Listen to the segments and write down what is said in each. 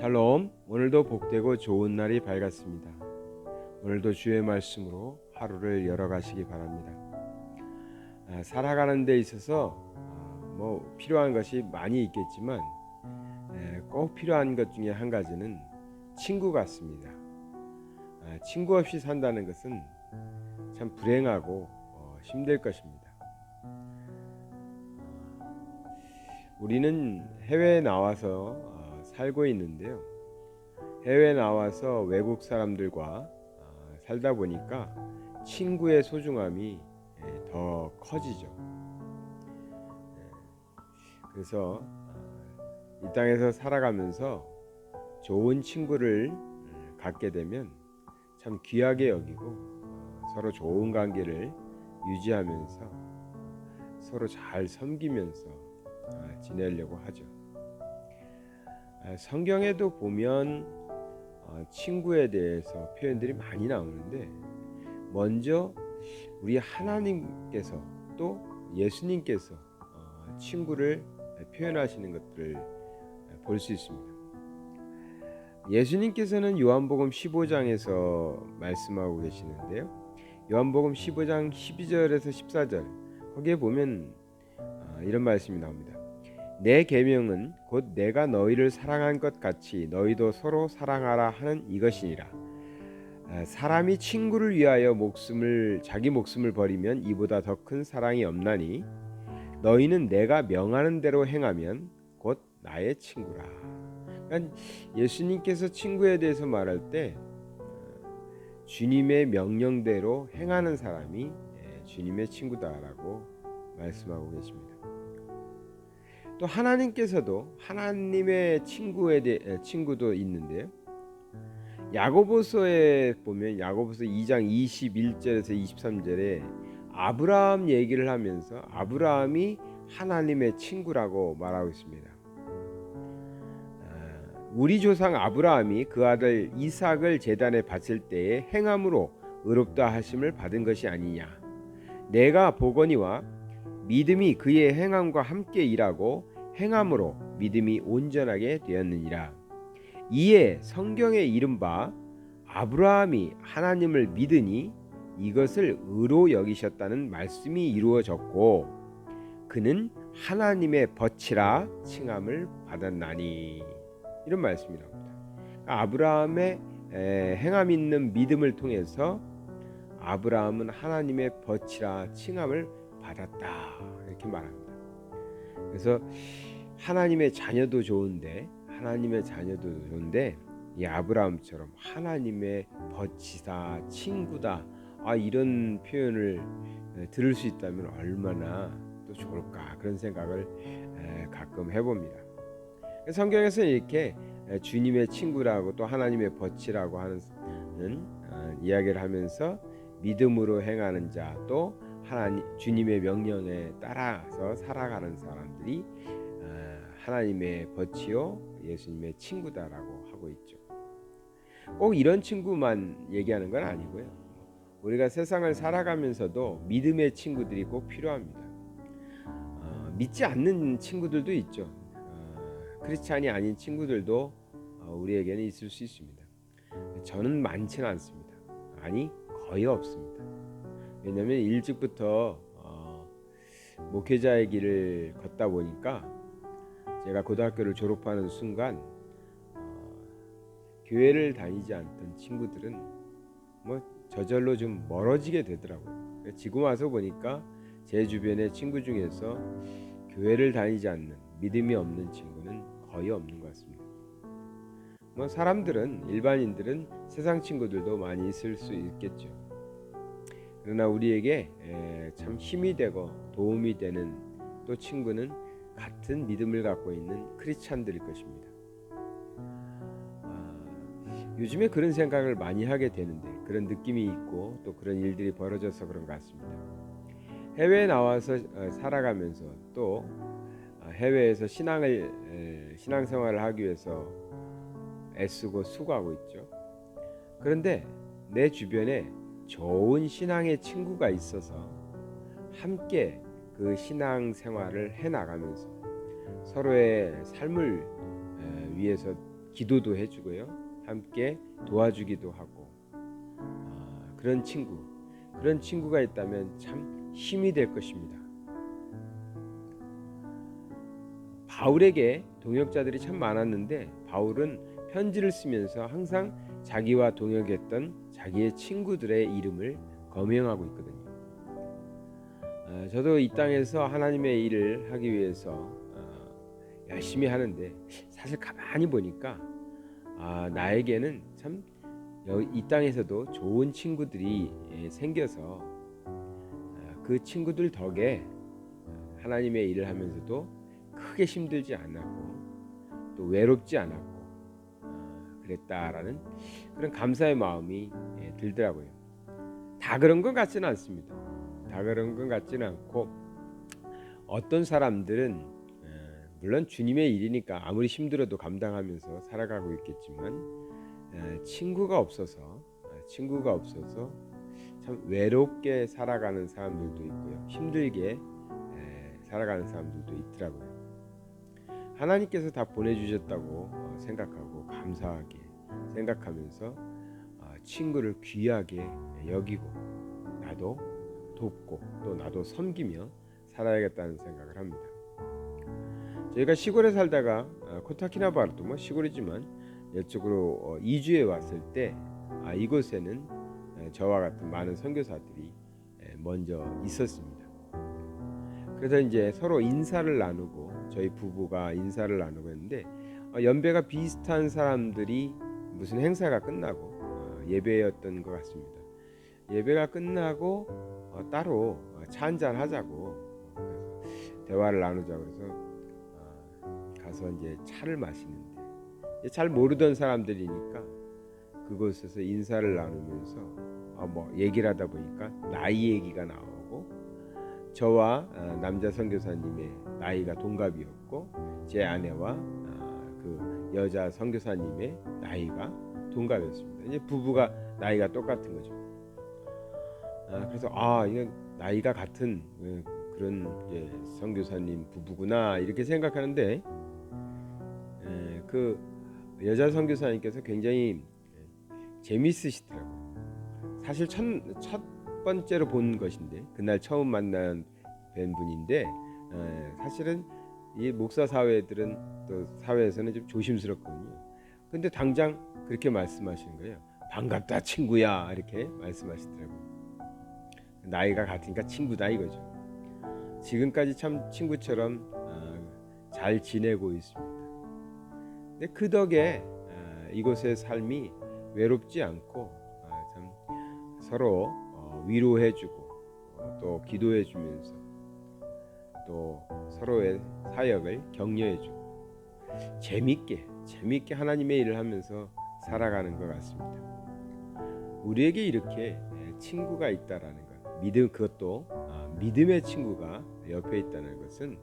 샬롬. 오늘도 복되고 좋은 날이 밝았습니다. 오늘도 주의 말씀으로 하루를 열어가시기 바랍니다. 살아가는 데 있어서 필요한 것이 많이 있겠지만 꼭 필요한 것 중에 한 가지는 친구 같습니다. 친구 없이 산다는 것은 참 불행하고 힘들 것입니다. 우리는 해외에 나와서 살고 있는데요. 해외에 나와서 외국 사람들과 살다 보니까 친구의 소중함이 더 커지죠. 그래서 이 땅에서 살아가면서 좋은 친구를 갖게 되면 참 귀하게 여기고 서로 좋은 관계를 유지하면서 서로 잘 섬기면서 지내려고 하죠. 성경에도 보면 친구에 대해서 표현들이 많이 나오는데 먼저 우리 하나님께서 또 예수님께서 친구를 표현하시는 것들을 볼 수 있습니다. 예수님께서는 요한복음 15장에서 말씀하고 계시는데요. 요한복음 15장 12절에서 14절 거기에 보면 이런 말씀이 나옵니다. 내 계명은 곧 내가 너희를 사랑한 것 같이 너희도 서로 사랑하라 하는 이것이니라. 사람이 친구를 위하여 자기 목숨을 버리면 이보다 더 큰 사랑이 없나니 너희는 내가 명하는 대로 행하면 곧 나의 친구라. 그러니까 예수님께서 친구에 대해서 말할 때 주님의 명령대로 행하는 사람이 주님의 친구다라고 말씀하고 계십니다. 또 하나님께서도 하나님의 친구도 있는데요. 야고보서에 보면 야고보서 2장 21절에서 23절에 아브라함 얘기를 하면서 아브라함이 하나님의 친구라고 말하고 있습니다. 우리 조상 아브라함이 그 아들 이삭을 제단에 바칠 때에 행함으로 의롭다 하심을 받은 것이 아니냐. 내가 보거니와 믿음이 그의 행함과 함께 일하고 행함으로 믿음이 온전하게 되었느니라. 이에 성경에 이른바 아브라함이 하나님을 믿으니 이것을 의로 여기셨다는 말씀이 이루어졌고 그는 하나님의 벗이라 칭함을 받았나니. 이런 말씀이 나옵니다. 아브라함의 행함 있는 믿음을 통해서 아브라함은 하나님의 벗이라 칭함을 받았다 이렇게 말합니다. 그래서 하나님의 자녀도 좋은데 이 아브라함처럼 하나님의 벗이다 친구다 이런 표현을 들을 수 있다면 얼마나 또 좋을까 그런 생각을 가끔 해봅니다. 성경에서 이렇게 주님의 친구라고 또 하나님의 벗이라고 하는 이야기를 하면서 믿음으로 행하는 자 또 주님의 명령에 따라서 살아가는 사람들이 하나님의 벗이요 예수님의 친구다라고 하고 있죠. 꼭 이런 친구만 얘기하는 건 아니고요. 우리가 세상을 살아가면서도 믿음의 친구들이 꼭 필요합니다. 믿지 않는 친구들도 있죠. 크리스찬이 아닌 친구들도 우리에게는 있을 수 있습니다. 저는 많지는 않습니다. 아니 거의 없습니다. 왜냐하면 일찍부터 목회자의 길을 걷다 보니까 제가 고등학교를 졸업하는 순간 교회를 다니지 않던 친구들은 저절로 좀 멀어지게 되더라고요. 지금 와서 보니까 제 주변의 친구 중에서 교회를 다니지 않는 믿음이 없는 친구는 거의 없는 것 같습니다. 일반인들은 세상 친구들도 많이 있을 수 있겠죠. 그러나 우리에게 참 힘이 되고 도움이 되는 또 친구는 같은 믿음을 갖고 있는 크리스찬들일 것입니다. 요즘에 그런 생각을 많이 하게 되는데 그런 느낌이 있고 또 그런 일들이 벌어져서 그런 것 같습니다. 해외에 나와서 살아가면서 또 해외에서 신앙생활을 하기 위해서 애쓰고 수고하고 있죠. 그런데 내 주변에 좋은 신앙의 친구가 있어서 함께 그 신앙생활을 해나가면서 서로의 삶을 위해서 기도도 해주고요. 함께 도와주기도 하고 그런 친구가 있다면 참 힘이 될 것입니다. 바울에게 동역자들이 참 많았는데 바울은 편지를 쓰면서 항상 자기와 동역했던 자기의 친구들의 이름을 거명하고 있거든요. 저도 이 땅에서 하나님의 일을 하기 위해서 열심히 하는데 사실 가만히 보니까 나에게는 참 이 땅에서도 좋은 친구들이 생겨서 그 친구들 덕에 하나님의 일을 하면서도 크게 힘들지 않았고 또 외롭지 않았고 그랬다라는 그런 감사의 마음이 들더라고요. 다 그런 것 같지는 않습니다. 다 그런 것 같지는 않고 어떤 사람들은 물론 주님의 일이니까 아무리 힘들어도 감당하면서 살아가고 있겠지만 친구가 없어서 참 외롭게 살아가는 사람들도 있고요. 힘들게 살아가는 사람들도 있더라고요. 하나님께서 다 보내주셨다고 생각하고 감사하게 생각하면서 친구를 귀하게 여기고 나도 돕고 또 나도 섬기며 살아야겠다는 생각을 합니다. 저희가 시골에 살다가 코타키나바르도 뭐 시골이지만 이쪽으로 이주해 왔을 때 이곳에는 저와 같은 많은 선교사들이 먼저 있었습니다. 그래서 이제 서로 인사를 나누고 저희 부부가 인사를 나누고 했는데 연배가 비슷한 사람들이 무슨 행사가 끝나고 예배였던 것 같습니다. 예배가 끝나고 따로 차 한잔 하자고 그래서 대화를 나누자고 그래서 가서 이제 차를 마시는데 잘 모르던 사람들이니까 그곳에서 인사를 나누면서 뭐 얘기를 하다 보니까 나이 얘기가 나오고 저와 남자 선교사님의 나이가 동갑이었고 제 아내와 그 여자 선교사님의 나이가 동갑이었습니다. 이제 부부가 나이가 똑같은 거죠. 그래서 이건 나이가 같은 그런 이제 선교사님 부부구나 이렇게 생각하는데 그 여자 선교사님께서 굉장히 재밌으시더라고요. 사실 첫 번째로 본 것인데 그날 처음 만난 뵌 분인데 사실은 이 목사 사회들은 또 사회에서는 좀 조심스럽거든요. 근데 당장 그렇게 말씀하시는 거예요. 반갑다 친구야 이렇게 말씀하시더라고요. 나이가 같으니까 친구다 이거죠. 지금까지 참 친구처럼 잘 지내고 있습니다. 근데 그 덕에 이곳의 삶이 외롭지 않고 참 서로 위로해주고 또 기도해주면서 또 서로의 사역을 격려해주고 재밌게 하나님의 일을 하면서 살아가는 것 같습니다. 우리에게 이렇게 친구가 있다라는 것, 그것도 믿음의 친구가 옆에 있다는 것은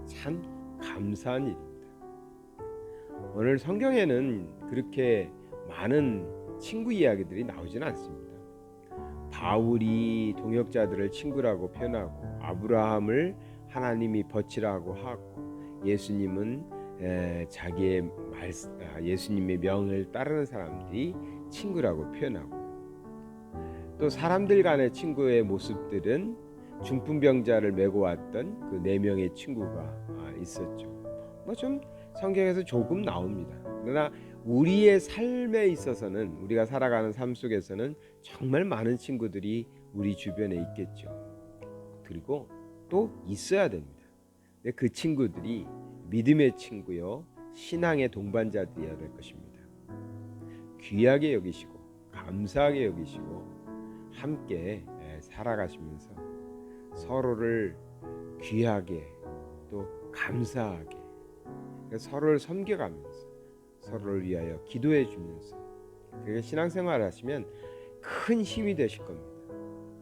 참 감사한 일입니다. 오늘 성경에는 그렇게 많은 친구 이야기들이 나오지는 않습니다. 바울이 동역자들을 친구라고 표현하고 아브라함을 하나님이 벗이라고 하고 예수님은 예수님의 명을 따르는 사람들이 친구라고 표현하고 또 사람들 간의 친구의 모습들은 중풍병자를 메고 왔던 그 4명의 친구가 있었죠. 뭐 좀 성경에서 조금 나옵니다. 그러나 우리의 삶에 있어서는 우리가 살아가는 삶 속에서는 정말 많은 친구들이 우리 주변에 있겠죠. 그리고 또 있어야 됩니다. 그 친구들이 믿음의 친구요 신앙의 동반자들이어야 될 것입니다. 귀하게 여기시고 감사하게 여기시고 함께 살아가시면서 서로를 귀하게 또 감사하게 서로를 섬겨가면서 서로를 위하여 기도해 주면서 그렇게 신앙생활을 하시면 큰 힘이 되실 겁니다.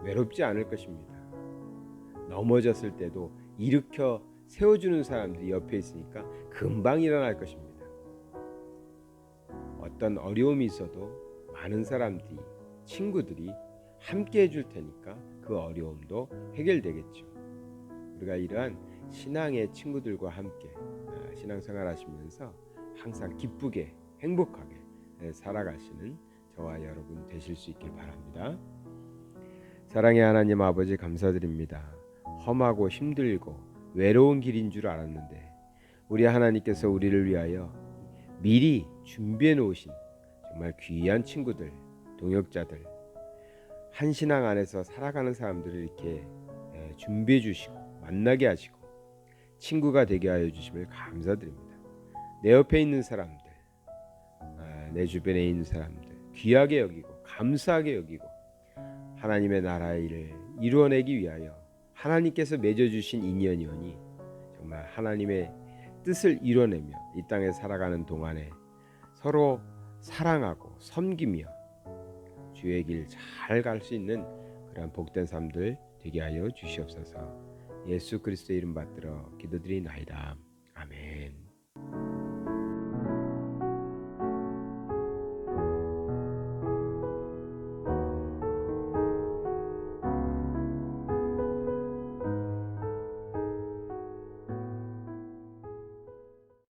외롭지 않을 것입니다. 넘어졌을 때도 일으켜 세워주는 사람들이 옆에 있으니까 금방 일어날 것입니다. 어떤 어려움이 있어도 많은 사람들이 친구들이 함께 해줄 테니까 그 어려움도 해결되겠죠. 우리가 이러한 신앙의 친구들과 함께 신앙생활 하시면서 항상 기쁘게 행복하게 살아가시는 저와 여러분 되실 수 있길 바랍니다. 사랑의 하나님 아버지 감사드립니다. 험하고 힘들고 외로운 길인 줄 알았는데 우리 하나님께서 우리를 위하여 미리 준비해 놓으신 정말 귀한 친구들, 동역자들, 한 신앙 안에서 살아가는 사람들을 이렇게 준비해 주시고 만나게 하시고 친구가 되게 하여 주심을 감사드립니다. 내 옆에 있는 사람들, 내 주변에 있는 사람들 귀하게 여기고 감사하게 여기고 하나님의 나라의 일을 이루어내기 위하여 하나님께서 맺어주신 인연이오니 정말 하나님의 뜻을 이뤄내며 이 땅에 살아가는 동안에 서로 사랑하고 섬기며 주의 길 잘 갈 수 있는 그런 복된 삶들 되게 하여 주시옵소서. 예수 그리스도의 이름 받들어 기도드리나이다.